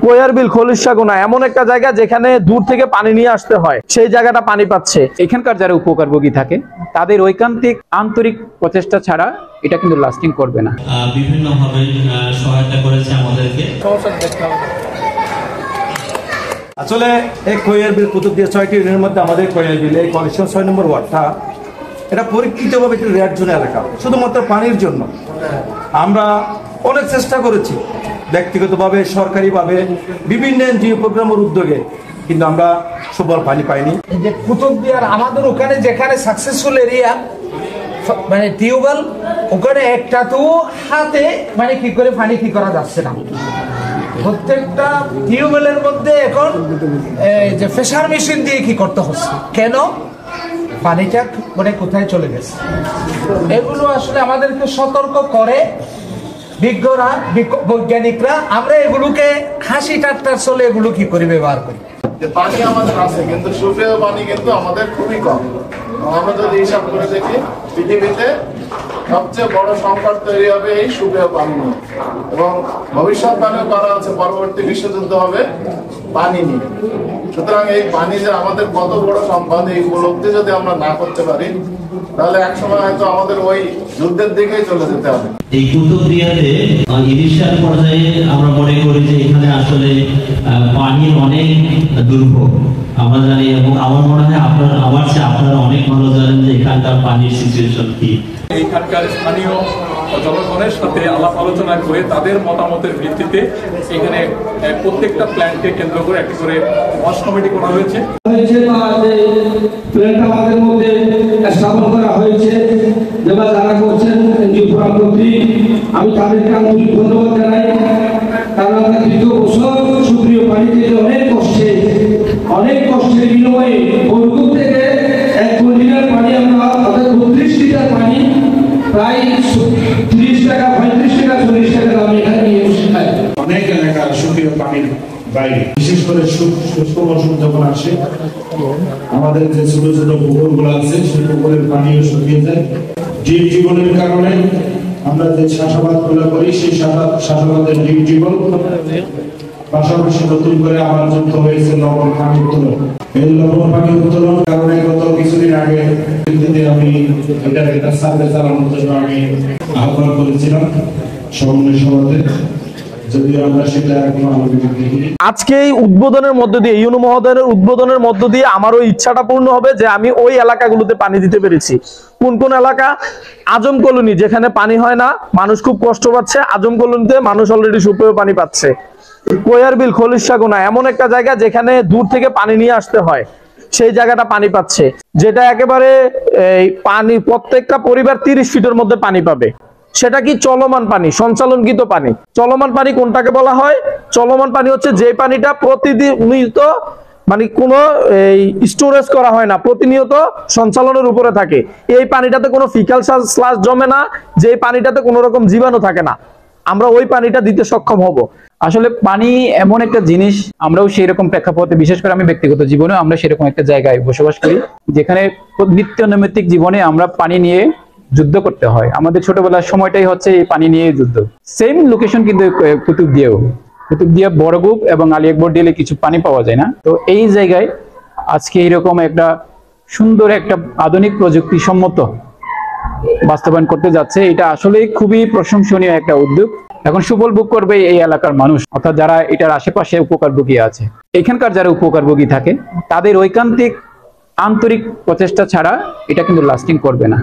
কোয়ারবিল খলিশাগুনা এমন একটা জায়গা যেখানে দূর থেকে পানি নিয়ে আসতে হয়, সেই জায়গাটা পানি পাচ্ছে। এখানকার যারা উপকারভোগী থাকে তাদের ঐকান্তিক আন্তরিক প্রচেষ্টা ছাড়া এটা কিন্তু লাস্টিং করবে না। বিভিন্নভাবে সহায়তা করেছে আমাদেরকে। আসলে এই কোয়ারবিল কুতুবদিয়া 6টি ইউনিয়নের মধ্যে আমাদের কোয়ারবিল এই কলেজের 6 নম্বর ওয়ার্ডটা এটা পরীক্ষিতভাবে একটি রেড জোন এলাকা, শুধুমাত্র পানির জন্য। আমরা অনেক চেষ্টা করেছি ব্যক্তিগতভাবে, সরকারিভাবে, বিভিন্ন এনজিও প্রোগ্রামের উদ্যোগে, কিন্তু আমরা সুফল পানি পাইনি। যে কুতুবদিয়ার আমাদের ওখানে যেখানে সাকসেসফুল এরিয়া মানে টিউবওয়েল, ওখানে একটা তো হাতে মানে কি করে পানি কি করা যাচ্ছে না। প্রত্যেকটা টিউবওয়েলের মধ্যে এখন যে প্রেসার মেশিন দিয়ে কি করতে হচ্ছে, কেন পানিটা মানে কোথায় চলে গেছে। এগুলো আসলে আমাদেরকে সতর্ক করে বিজ্ঞরা, বৈজ্ঞানিকরা। আমরা এগুলোকে হাসি ঠাট্টার চলে এগুলো কি করে ব্যবহার করি। পানি আমাদের আছে, কিন্তু সুপেয় পানি কিন্তু আমাদের খুবই কম। আমরা যদি হিসাব করে দেখি, পৃথিবীতে সবচেয়ে বড় সংকট তৈরি হবে এই সুপেয় পানি নিয়ে, এবং ভবিষ্যৎবাণীও করা আছে পরবর্তী বিশ্বযুদ্ধ হবে পানি নিয়ে। সুতরাং এই পানি যে আমাদের কত বড় সম্পদ, এই উপলব্ধি যদি আমরা না করতে পারি, তাহলে একসময় হয়তো আমাদের ওই যুদ্ধের দিকেই চলে যেতে হবে। এই কুতুবদিয়াতে ইনিশিয়াল পর্যায়ে আমরা মনে করি যে এখানে আসলে পানির অনেক দুর্ভোগ আমরা জানি, এবং আমার মনে হয় আপনারা অনেক ভালো জানেন যে এখানকার পানির সিচুয়েশন কি। এইখানকার স্থানীয় জনগণের সাথে আলাপ আলোচনা করে তাদের মতামতের ভিত্তিতে এখানে প্রত্যেকটা প্ল্যান্টকে কেন্দ্র করে একটি করে ওয়াশ কমিটি করা হয়েছে। আমাদের মধ্যে স্থাপন করা হয়েছে, যেটা যারা করছেন আমি তাদেরকে আন্তরিক ধন্যবাদ জানাই। কারণ আমরা দীর্ঘ বছর সুপ্রিয় পানি থেকে অনেক কষ্টের বিনিময়ে বরগুপ থেকে 1 কন্টেনার পানি আমরা 32 লিটার পানি প্রায় 30 টাকা, 35 টাকা, 40 টাকা দামে এখানে নিয়ে এসে খাই। অনেক এলাকার সুপ্রিয় পানির বাইরে, বিশেষ করে শুষ্ক মৌসুম যখন আসে, আমাদের যে ছোট ছোট পুকুরগুলো আছে সেই পুকুরের পানিও শুকিয়ে যায়। জীব জীবনের কারণে আমরা যে চাষাবাদ গুলো করি, সেই চাষাবাদের জীব জীবন পাশাপাশি নতুন করে আবার যুক্ত হয়েছে লবণ পানি উত্তোলন। এই লবণ পানি উত্তোলনের কারণে গত কিছুদিন আগে আমি এটা সার্ভে চালানোর জন্য আমি আহ্বান করেছিলাম সমন্বয় সভাতে। আজকে এই উদ্বোধনের মধ্য দিয়ে, ইউনু মহোদয়ের উদ্বোধনের মধ্য দিয়ে আমার ওই ইচ্ছাটা পূর্ণ হবে যে আমি ওই এলাকাগুলোতে পানি দিতে পেরেছি। কোন কোন এলাকা? আজম কলোনি, যেখানে পানি হয় না, মানুষ খুব কষ্ট পাচ্ছে। আজম কলোনিতে মানুষ অলরেডি সুপেয় পানি পাচ্ছে। কোয়ারবিল খলিশাগুনা এমন একটা জায়গা যেখানে দূর থেকে পানি নিয়ে আসতে হয়, সেই জায়গাটা পানি পাচ্ছে, যেটা একেবারে এই পানি প্রত্যেকটা পরিবার 30 ফিটের মধ্যে পানি পাবে। সেটা কি চলমান পানি, সঞ্চালনকৃত পানি। চলমান পানি কোনটাকে বলা হয়? চলমান পানি হচ্ছে যে পানিটা প্রতিনিয়ত মানে কোনো স্টোরেজ করা হয় না, প্রতিনিয়ত সঞ্চালনের উপরে থাকে। এই পানিটাতে কোনো ফিকাল স্লাশ জমে না, যে পানিটাতে কোনো রকম জীবাণু থাকে না। আমরা ওই পানিটা দিতে সক্ষম হব। আসলে পানি এমন একটা জিনিস, আমরাও সেই রকম প্রেক্ষাপটে, বিশেষ করে আমি ব্যক্তিগত জীবনে আমরা সেরকম একটা জায়গায় বসবাস করি যেখানে নিত্য নৈমিত্তিক জীবনে আমরা পানি নিয়ে যুদ্ধ করতে হয়। আমাদের ছোটবেলার সময়টাই হচ্ছে এই পানি নিয়ে যুদ্ধ। সেম লোকেশন কিন্তু কুতুবদিয়া, বড়গুপ এবং আলী আকবর ডিলে কিছু পানি পাওয়া যায় না। তো এই জায়গায় আজকে এইরকম একটা সুন্দর একটা আধুনিক প্রযুক্তি সম্মত বাস্তবায়ন করতে যাচ্ছে। এটা আসলে খুবই প্রশংসনীয় একটা উদ্যোগ। এখন সুফল ভোগ করবে এই এলাকার মানুষ, অর্থাৎ যারা এটার আশেপাশে উপকারভোগী আছে। এখানকার যারা উপকারভোগী থাকে তাদের ঐকান্তিক আন্তরিক প্রচেষ্টা ছাড়া এটা কিন্তু লাস্টিং করবে না।